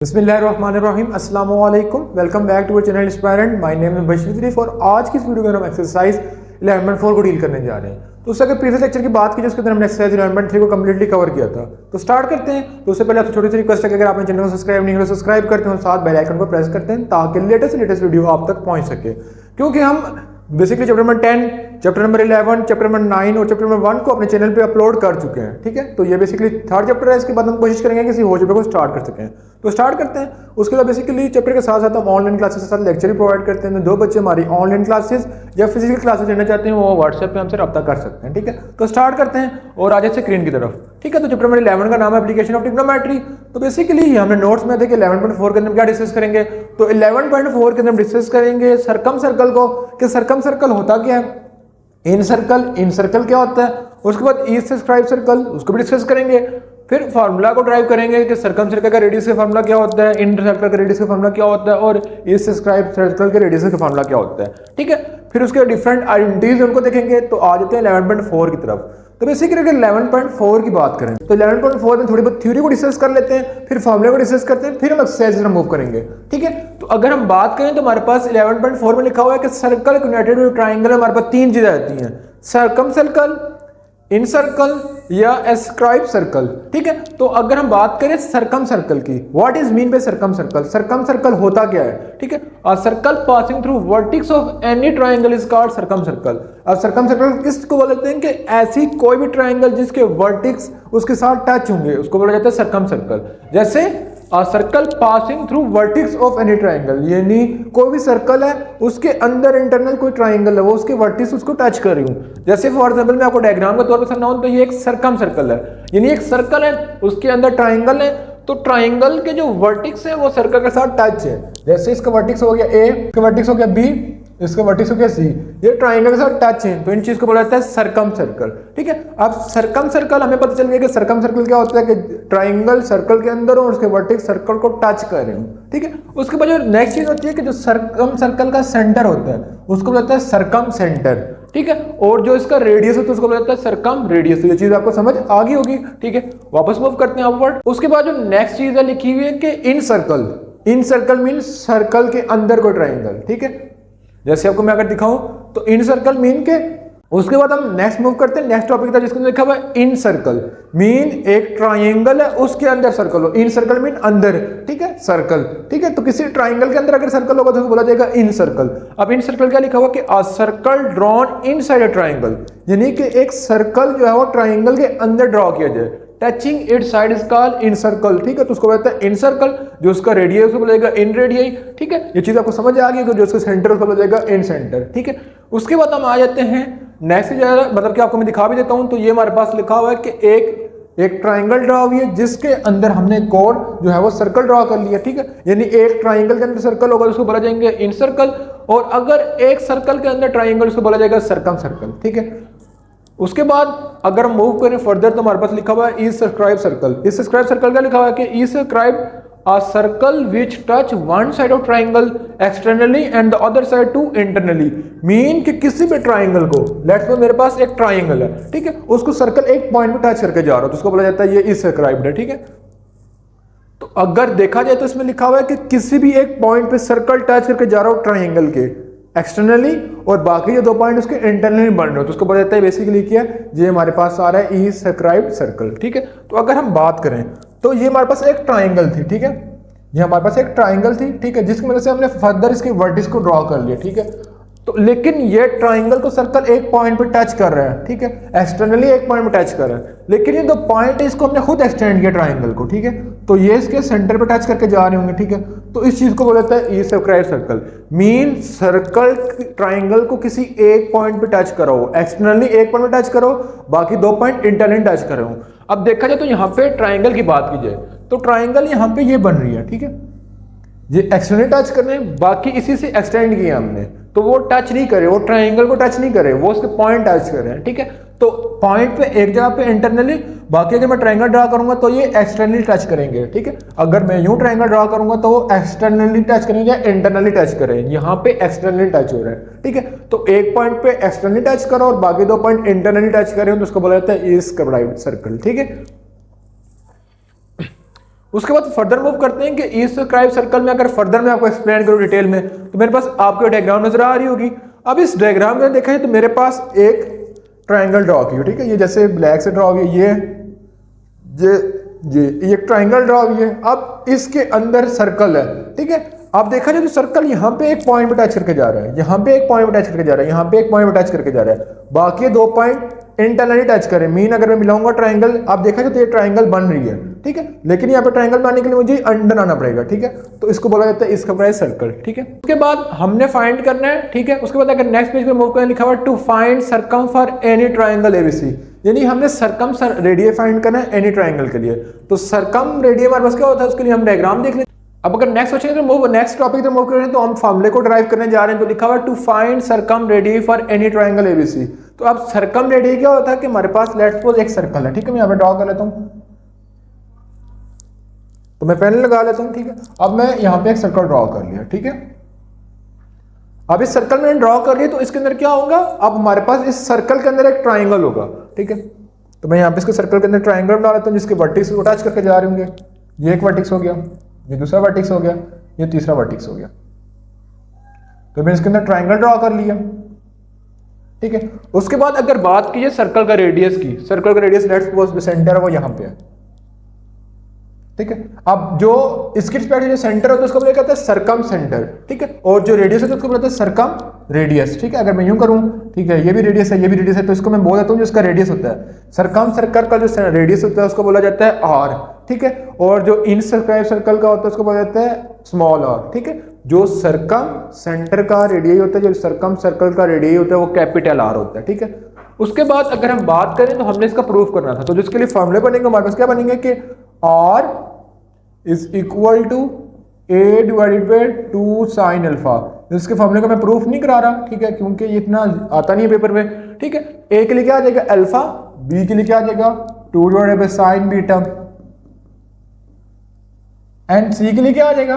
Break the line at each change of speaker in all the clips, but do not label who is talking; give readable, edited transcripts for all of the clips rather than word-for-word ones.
बिस्मिल्लाहिर्रहमानिर्रहीम अस्सलाम वालेकुम। Welcome back to our channel Inspirant. My name is Bashir Sharif और आज की इस वीडियो में हम एक्सरसाइज 11.4 को डील करने जा रहे हैं। तो उससे अगर प्रीवियस लेक्चर की बात की जिसके अंदर हमने एक्सरसाइज 11.3 को कम्प्लीटली कवर किया था, तो स्टार्ट करते हैं। तो उससे पहले आपसे छोटी सी रिक्वेस्ट है कि अगर आपने चैनल को सब्सक्राइब नहीं किया तो सब्सक्राइब करते हैं और साथ बेल आइकन को प्रेस करते हैं ताकि लेटेस्ट वीडियो आप तक पहुंच सके। क्योंकि हम basically chapter number 10, chapter number 11, chapter number 9 और चैप्टर नंबर 1 को अपने चैनल पे अपलोड कर चुके हैं। ठीक है, तो ये बेसिकली थर्ड चैप्टर है। इसके बाद हम कोशिश करेंगे किसी और चैप्टर को स्टार्ट कर सकें। तो स्टार्ट करते हैं। उसके बाद बेसिकली चैप्टर के साथ साथ हम ऑनलाइन क्लासेस के साथ लेक्चर भी प्रोवाइड करते हैं। जो बच्चे हमारी ऑनलाइन क्लासेस या फिजिकल क्लासेस लेना चाहते हैं वो व्हाट्सएप पे हमसे रब्ता कर सकते हैं। ठीक है, तो स्टार्ट करते हैं और आगे से स्क्रीन की तरफ। ठीक है, तो चैप्टर नंबर 11 का नाम है एप्लीकेशन ऑफ ट्रिग्नोमेट्री। तो बेसिकली हमने नोट्स में थे कि 11.4 के अंदर क्या डिस्कस करेंगे। तो 11.4 के अंदर डिस्कस करेंगे सरकम सर्कल को, कि सरकम सर्कल होता क्या है, इन सर्कल क्या होता है। उसके बाद ईस्ट सर्कल सर्कल उसको भी डिस्कस करेंगे। फिर फार्मूला को ड्राइव करेंगे कि सरकम सर्कल का रेडियस का फार्मूला क्या होता है, इंटर सर्कल का रेडियस का फार्मूला क्या होता है और ईस्ट सर्कल के रेडियस का फार्मूला क्या होता है। ठीक है, फिर उसके डिफरेंट आइडेंटिटीज उनको देखेंगे। तो आ जाते हैं 11.4 की तरफ। तो बेसिकली अगर 11.4 की बात करें तो 11.4 में थोड़ी बहुत थ्योरी को डिस्कस कर लेते हैं, फिर फार्मूले को डिस्कस करते हैं, फिर हम एक्सरसाइज मूव करेंगे। ठीक है, तो अगर हम बात करें तो हमारे पास 11.4 में लिखा हुआ है कि सर्कल यूनाइटेड विद ट्रायंगल, हमारे पास तीन चीजें आती हैं, सरकम सर्कल, इन सर्कल या एस्क्राइब सर्कल। ठीक है, तो अगर हम बात करें सरकम सर्कल की, what is mean by circumcircle, circumcircle होता क्या है। ठीक है, a circle passing through vertex of any triangle is called circumcircle. अब सरकम सर्कल किसको बोलते हैं कि ऐसी कोई भी ट्रायंगल जिसके वर्टेक्स उसके साथ टच होंगे उसको बोला जाता है सरकम सर्कल। जैसे A circle passing through vertex of any triangle, यानी कोई भी सर्कल है उसके अंदर इंटरनल कोई ट्राइंगल है वो उसके वर्टेक्स उसको टच कर रही हूँ। जैसे फॉर एग्जांपल मैं आपको डायग्राम के तौर पर समझाऊं तो ये एक सरकम सर्कल है, यानी एक सर्कल है उसके अंदर ट्राइंगल है। तो ट्राइंगल के जो वर्टेक्स है वो सर्कल के साथ टच है। जैसे इसका वर्टेक्स हो गया ए, इसका वर्टेक्स हो गया बी, इसका वर्टेक्स हो गया सी, ये ट्राइंगल के साथ टच है, तो इन चीज को बोला जाता है सरकम सर्कल। ठीक है, अब सरकम सर्कल हमें पता चल गया कि सरकम सर्कल क्या होता है कि ट्राइंगल सर्कल के अंदर हो और उसके वर्टेक्स सर्कल को टच कर रहे हो। ठीक है, उसके बाद जो नेक्स्ट चीज होती है कि जो सरकम सर्कल का सेंटर होता है उसको बोला जाता है सरकम सेंटर। ठीक है, और जो इसका रेडियस होता है उसको बोला जाता है सरकम रेडियस। तो ये चीज आपको समझ आ गई होगी। ठीक है, वापस मूव करते हैं अपवर्ड। उसके बाद जो नेक्स्ट चीज है लिखी हुई है कि इन सर्कल, इन सर्कल मीन सर्कल के अंदर कोई ट्राइंगल। ठीक है, जैसे आपको मैं अगर दिखाऊं तो इन सर्कल मीन के, उसके बाद हम नेक्स्ट मूव करते हैं नेक्स्ट टॉपिक था जिसके अंदर लिखा हुआ है इन सर्कल मीन एक ट्राइंगल है उसके अंदर सर्कल हो। इन सर्कल मीन अंदर। ठीक है, सर्कल। ठीक है, तो किसी ट्राइंगल के अंदर अगर सर्कल होगा तो उसको बोला जाएगा इन सर्कल। अब इन सर्कल क्या लिखा हुआ कि a circle drawn inside a triangle, यानी कि एक सर्कल जो है वो ट्राइंगल के अंदर ड्रॉ किया जाए। Touching it side is called in circle. ठीक है, तो उसको बोलता है इन सर्कल, जो उसका रेडियस उसको बोलेगा इन रेडियस। ठीक है, ये चीज आपको समझ आ गई कि जो उसका सेंटर उसको बोलेगा इन सेंटर। ठीक है, उसके बाद हम आ जाते हैं नेक्स्ट, मतलब कि आपको मैं दिखा भी देता हूं। तो ये हमारे पास लिखा हुआ है कि एक ट्राइंगल ड्रॉ हुई है जिसके अंदर हमने कोर जो है वो सर्कल ड्रॉ कर लिया। ठीक है, यानी एक ट्राइंगल के अंदर सर्कल होगा उसको बोला जाएंगे इन सर्कल, और अगर एक सर्कल के अंदर ट्राइंगल उसको बोला जाएगा सरकम सर्कल। ठीक है, उसके बाद अगर हम मूव करें फर्दर तो हमारे पास लिखा हुआ है east circle circle. East circle circle का लिखा हुआ है कि east circle a circle which touch one side of triangle externally and the other side to internally, mean कि किसी भी ट्राइंगल को, लेट्स सपोज मेरे पास एक ट्राइंगल है, ठीक है, उसको सर्कल एक पॉइंट पे टच करके जा रहा हो तो उसको बोला जाता है ये इस सर्कल है। ठीक है, तो अगर देखा जाए तो इसमें लिखा हुआ है कि किसी भी एक पॉइंट पे सर्कल टच करके जा रहा हो ट्राइंगल के एक्सटर्नली और बाकी जो दो पॉइंट उसके इंटरनली बन रहे हो तो उसको बोला जाता है बेसिकली क्या है, ये हमारे पास आ रहा है ई सर्कल सर्कल। ठीक है, तो अगर हम बात करें तो ये हमारे पास एक ट्राइंगल थी। ठीक है, ये हमारे पास एक ट्राइंगल थी। ठीक है, जिसकी वजह से हमने फर्दर इसके वर्टिस को ड्रॉ कर लिया। ठीक है, तो लेकिन ये ट्राइंगल को सर्कल एक पॉइंट पे टच कर रहा है। ठीक है, एक्सटर्नली एक पॉइंट पे टच कर रहा है, लेकिन ये दो पॉइंट है इसको हमने खुद एक्सटेंड किया ट्राइंगल को। ठीक है, तो ये इसके सेंटर पे टच करके जा रहे होंगे। ठीक है, तो इस चीज को बोला जाता है ई सर्कल मीन सर्कल ट्राइंगल को किसी एक पॉइंट पे टच करो, एक्सटर्नली एक पॉइंट पे टच करो, बाकी दो पॉइंट इंटरनली टच कर रहे हो। अब देखा जाए तो यहाँ पे ट्राइंगल की बात की जाए तो ट्राइंगल यहाँ पे ये बन रही है। ठीक है, ये एक्सटर्नली टच कर रहे हैं, बाकी इसी से एक्सटेंड किया हमने, तो वो टच नहीं करे, वो ट्राइंगल को टच नहीं करे, वो उसके पॉइंट टच कर रहे हैं। ठीक है, तो पॉइंट पे एक जगह पे इंटरनली, बाकी अगर मैं ट्राइंगल ड्रा करूंगा तो ये एक्सटर्नली टच करेंगे। ठीक है, अगर मैं यूं ट्राइंगल ड्रा करूंगा तो वो एक्सटर्नली टच करेंगे या इंटरनली टच करेंगे। यहाँ पे एक्सटर्नली टच हो रहा है। ठीक है, तो एक पॉइंट पे एक्सटर्नली टच करो और बाकी दो पॉइंट इंटरनली टच करें तो उसको बोला जाता है इस कर्व सर्कल। ठीक है, उसके बाद फर्दर मूव करते हैं कि इस स्क्राइब सर्कल में अगर फर्दर मैं आपको एक्सप्लेन करूँ डिटेल में तो मेरे पास आपको डायग्राम नजर आ रही होगी। अब इस डायग्राम में देखा जाए तो मेरे पास एक ट्राइंगल ड्रॉ की, ठीक है, ये जैसे ब्लैक से ड्रॉ हुई है, ये एक ट्राइंगल ड्रॉ हुई है। अब इसके अंदर सर्कल है, ठीक है। अब देखा जाए तो सर्कल यहाँ पे एक पॉइंट पे टच करके जा रहा है, यहाँ पे एक पॉइंट पे टच करके जा रहा है, यहाँ पे एक पॉइंट पे टच करके जा रहा है, बाकी दो पॉइंट इंटरनली टच करें। मीन अगर मैं मिलाऊंगा ट्राइंगल, आप देखा जाए तो ये ट्राइंगल बन रही है, ठीक है, लेकिन यहाँ पे ट्राइंगल बनाने के लिए मुझे अंडर आना पड़ेगा, ठीक है, तो इसको बोला जाता है इसका प्राइस सर्कल, ठीक है। उसके बाद हमने फाइंड करना है, ठीक है। उसके बाद अगर नेक्स्ट पेज पे मूव करना लिखा हुआ to find circum for any triangle ABC, यानी हमने सर्कम रेडियस फाइंड करना है एनी ट्राइंगल के लिए। तो सर्कम रेडियस हमारे पास क्या होता है, उसके लिए हम डायग्राम देख लें। अब अगर नेक्स्ट क्वेश्चन तो मूव नेक्स्ट टॉपिक पे मूव करें तो हम फार्मूले को ड्राइव करने जा रहे हैं। तो लिखा हुआ to find circum radius for any triangle ABC. तो अब सर्कम रेडियस क्या होता है कि हमारे पास लेट्स सपोज एक सर्कल है, ठीक है, मैं यहाँ पे ड्रॉ कर लेता हूँ, तो मैं पेन लगा लेता हूँ, ठीक है। अब मैं यहाँ पे एक सर्कल ड्रॉ कर लिया, ठीक है। अब इस सर्कल में ड्रॉ कर लिया तो इसके अंदर क्या होगा, अब हमारे पास इस सर्कल के अंदर एक ट्राइंगल होगा, ठीक है। तो मैं यहाँ पे इसके सर्कल के अंदर ट्राइंगल बना लेता हूँ जिसके वर्टिक्स को टच करके जा रहे होंगे। ये एक वर्टिक्स हो गया, ये दूसरा वर्टिक्स हो गया, ये तीसरा वर्टिक्स हो गया। तो मैंने इसके अंदर ट्राइंगल ड्रॉ कर लिया, ठीक है। उसके बाद अगर बात कीजिए सर्कल का रेडियस की, सर्कल का रेडियस लेट्स सपोज सेंटर है वो यहाँ पे है, ठीक है। अब जो इसके रिस्पेक्ट जो सेंटर होता है उसको बोला जाता है सर्कम सेंटर, ठीक है, और जो रेडियस होता है उसको बोला जाता है सर्कम रेडियस, ठीक है। अगर मैं यूं करूं, ठीक है, ये भी रेडियस है, ये भी रेडियस है, तो इसको मैं बोल देता हूं जो इसका रेडियस होता है, सर्कम सर्कल का जो रेडियस होता है उसको बोला जाता है आर, ठीक है। और जो इन सर्कल सर्कल का होता है उसको बोला जाता है स्मॉल आर, ठीक है। जो सर्कम सेंटर का रेडियस होता है, जो सर्कम सर्कल का रेडियस होता है वो कैपिटल आर होता है, ठीक है। उसके बाद अगर हम बात करें तो हमने इसका प्रूफ करना था, तो जिसके लिए फॉर्मूले बनेंगे हमारे पास क्या बनेंगे कि R is equal to a divided by 2 sine alpha. इसके फॉर्मूले का मैं प्रूफ नहीं करा रहा, ठीक है, क्योंकि ये इतना आता नहीं है पेपर में, ठीक है। ए के लिए क्या आ जाएगा अल्फा, बी के लिए क्या आ जाएगा 2 divided by sine beta, and C के लिए क्या आ जाएगा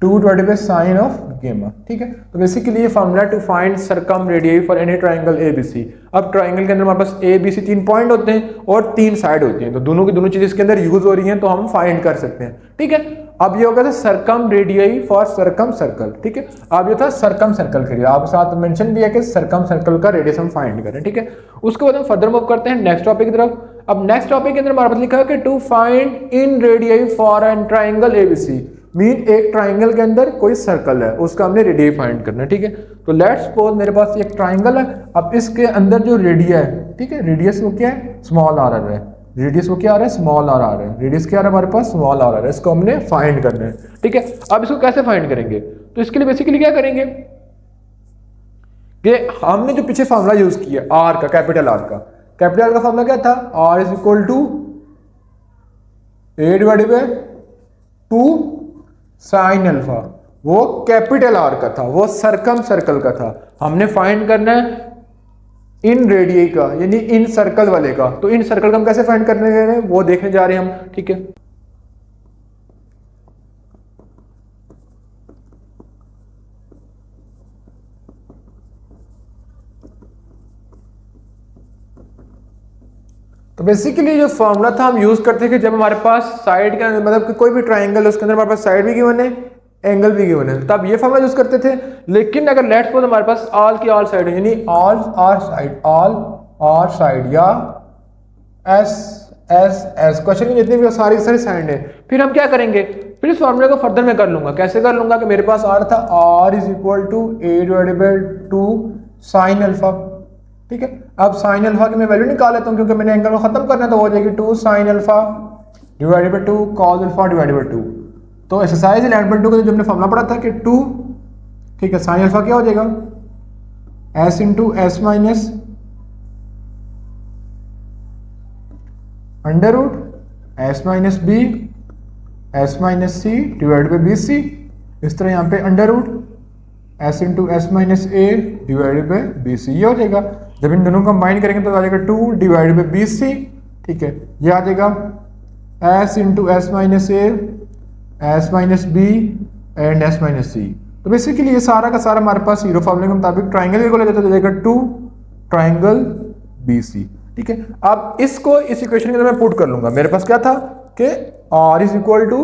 2 divided by sine of gamma, ठीक है। तो बेसिकली ये formula to find circum radius for any triangle ABC. अब ट्राइंगल के अंदर हमारे पास एबीसी 3 पॉइंट होते हैं और 3 साइड होती हैं, तो दोनों की दोनों चीजें इसके अंदर यूज हो रही हैं तो हम फाइंड कर सकते हैं, ठीक है। अब ये होगा circum radius for circum circle, ठीक है। अब ये था सर्कम सर्कल के लिए, आप साथ मेंशन भी है कि सर्कम सर्कल का रेडियस हम फाइंड करें, ठीक है। उसके बाद हम फर्दर मूव करते हैं नेक्स्ट टॉपिक की तरफ। अब नेक्स्ट टॉपिक के अंदर हमारे पास लिखा है कि to find in radius for an triangle ABC, mean एक ट्राइंगल के अंदर कोई सर्कल है उसका हमने रेडियस फाइंड करना है, ठीक है। तो लेट्स सपोज मेरे पास एक ट्राइंगल है, अब इसके अंदर जो रेडियस है, ठीक है, रेडियस वो क्या है स्मॉल आर आ रहा है, रेडियस वो क्या आ रहा है स्मॉल आर आ रहा है, रेडियस क्या आ रहा है हमारे पास स्मॉल आर आ रहा है, इसको हमने फाइंड करना है, ठीक है। अब इसको कैसे फाइंड करेंगे, तो इसके लिए बेसिकली क्या करेंगे कि हमने जो पीछे फॉर्मूला यूज किया आर का, कैपिटल आर का फॉर्मूला क्या था, are is equal to a divided by 2 sine alpha. वो कैपिटल आर का था, वो सर्कम सर्कल का था, हमने फाइंड करना है इन रेडियस का, यानी इन सर्कल वाले का। तो इन सर्कल का हम कैसे फाइंड करने जा रहे हैं वो देखने जा रहे हैं हम, ठीक है। तो बेसिकली जो फॉर्मूला था हम यूज करते थे जब हमारे पास साइड का मतलब कि कोई भी ट्राइंगल है उसके अंदर हमारे पास साइड भी गिवन है, एंगल भी गिवन है, तब ये फॉर्मूला यूज करते थे। लेकिन अगर लेट्स सपोज हमारे पास ऑल की ऑल साइड है, यानी ऑल आर साइड या एस क्वेश्चन की जितनी भी सारी साइड है, फिर हम क्या करेंगे, फिर इस फॉर्मूले को फर्दर मैं कर लूंगा। कैसे कर लूंगा कि मेरे पास आर था, are is equal to a divided by 2 sine alpha, ठीक है। अब साइन अल्फा की मैं वैल्यू निकाल लेता हूं क्योंकि मैंने एंगल को खत्म करना है, तो हो जाएगी 2 sine alpha divided by 2 cos alpha divided by 2। तो एक्सरसाइज 11.2 का जो हमने फॉर्मूला पढ़ा था कि 2, ठीक है, साइन अल्फा क्या हो जाएगा S into S minus under root s minus B S minus c divide by b c. इस तरह यहाँ पे under root S into S minus a divided by b c, ये हो जाएगा। जब इन दोनों को कंबाइन करेंगे तो आ जाएगा 2 डिवाइडेड बाई बी सी, ठीक है। ये आ जाएगा S into S minus A S minus B and S minus C. तो बेसिकली ये सारा का सारा हमारे पास जीरो फॉर्मूले के मुताबिक ट्राइंगल को ले जाता है, जाएगा 2 ट्राइंगल बी सी, ठीक है। अब इसको इस इक्वेशन के अंदर मैं पुट कर लूंगा। मेरे पास क्या था कि R is equal to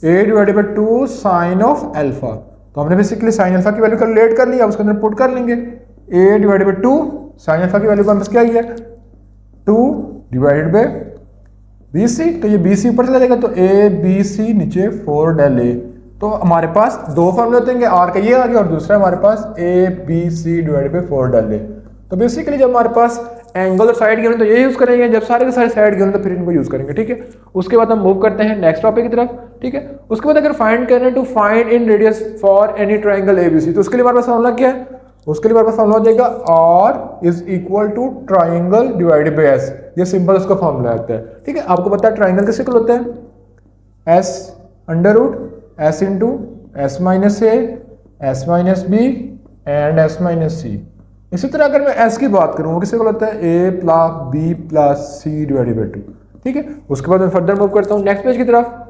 a divided by 2 sine of alpha. तो हमने बेसिकली साइन अल्फा की वैल्यू कैलकुलेट कर ली, अब उसके अंदर पुट कर लेंगे a divided by 2 sine alpha की वैल्यू का क्या ही है 2 डिवाइडेड बाई बी सी। तो ये बी सी ऊपर चला जाएगा तो ए बी सी नीचे 4 डेल ए। तो हमारे पास दो फॉर्मूले होते हैं, आर का ये आ गया और दूसरा हमारे पास A B C divided by 4 delta. तो बेसिकली जब हमारे पास एंगल और साइड गिवन तो ये यूज करेंगे, जब सारे के सारे साइड गिवन तो फिर इनको यूज करेंगे। ठीक है, उसके बाद हम मूव करते हैं नेक्स्ट टॉपिक की तरफ। ठीक है, उसके बाद अगर फाइंड करना है to find in radius for any triangle ABC, तो उसके लिए हमारे पास फॉर्मूला क्या है, उसके लिए हमारे पास फॉर्मूला हो जाएगा r is equal to triangle divided by s. ये सिंपल उसका फॉर्मूला आता है। ठीक है, आपको पता है ट्राइंगल किससे इक्वल होता है S under root S into S minus A S minus B and S minus C. इसी तरह अगर मैं एस की बात करूँ वो किससे इक्वल होता है A plus B plus C divided by 2। ठीक है, उसके बाद मैं फर्दर मूव करता हूँ नेक्स्ट पेज की तरफ।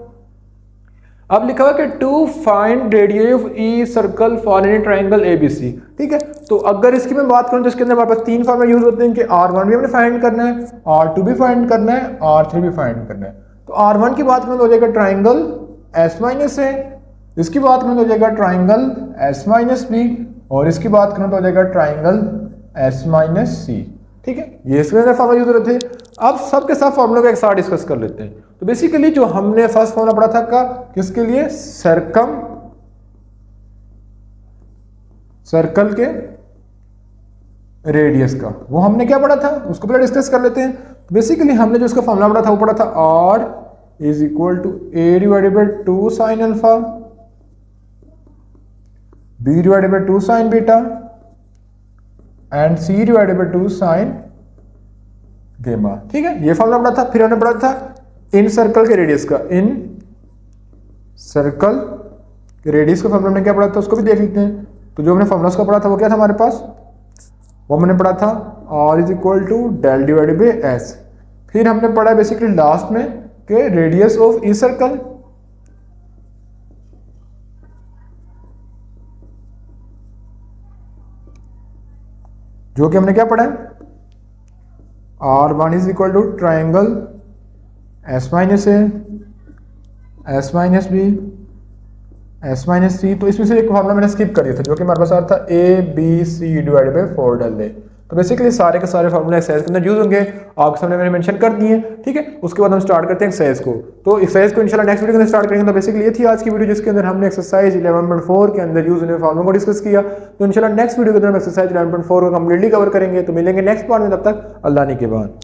अब लिखा हुआ कि टू फाइंड रेडियस ऑफ ई circle for any triangle ABC. ठीक है, तो अगर इसकी मैं बात करूं तो इसके अंदर हमारे पास तीन फॉर्मूले यूज होते हैं कि R1 भी हमने फाइंड करना है, R2 भी फाइंड करना है, R3 भी फाइंड करना है। तो R1 की बात करें तो हो जाएगा ट्राइंगल S माइनस ए, इसकी बात करें तो हो जाएगा ट्राइंगल S माइनस बी, और इसकी बात करें तो हो जाएगा ट्राइंगल S माइनस सी। ठीक है, ये इसके अंदर फॉर्मूला यूज होते थे। अब सबके सब फॉर्मूलों को एक साथ डिस्कस कर लेते हैं। तो बेसिकली जो हमने फर्स्ट फॉर्मूला पढ़ा था का किसके लिए, सर्कल के रेडियस का, वो हमने क्या पढ़ा था उसको पहले डिस्कस कर लेते हैं। बेसिकली हमने जो उसका फॉर्मूला पढ़ा था वो पढ़ा था are is equal to a divided by 2 sine alpha b divided by 2 sine beta and c divided by 2 sine gamma. ठीक है, ये फॉर्मूला पढ़ा था। फिर हमने पढ़ा था इन सर्कल के रेडियस का, इन सर्कल के रेडियस का फॉर्मूला हमने क्या पढ़ा था उसको भी देख लेते हैं। तो जो हमने फॉर्मूला उसका पढ़ा था वो क्या था हमारे पास, वो हमने पढ़ा था are is equal to del divided by s. फिर हमने पढ़ा बेसिकली लास्ट में कि रेडियस ऑफ ई सर्कल जो कि हमने क्या पढ़ा है R1 is equal to triangle S minus A S minus B S minus C. तो इसमें से एक फॉर्मूला मैंने स्किप कर दिया था जो कि हमारे पास आ रहा था A B C divided by 4 delta. तो बेसिकली सारे के सारे फॉर्मूला एक्सरसाइज के अंदर यूज होंगे, आपके सामने मैंने मेंशन कर दिए। ठीक है, उसके बाद हम स्टार्ट करते हैं एक्सरसाइज को। तो एक्सरसाइज को इंशाल्लाह नेक्स्ट वीडियो के अंदर स्टार्ट करेंगे। तो बेसिकली ये थी आज की वीडियो जिसके अंदर हमने एक्सरसाइज 11.4 के अंदर यूज होने फॉर्मूला को डिस्कस किया। तो इंशाल्लाह नेक्स्ट वीडियो के अंदर हम एक्सरसाइज 11.4 को कम्प्लीटली कवर करेंगे। तो मिलेंगे नेक्स्ट पार्ट में, तब तक अल्लाह ने के बाद।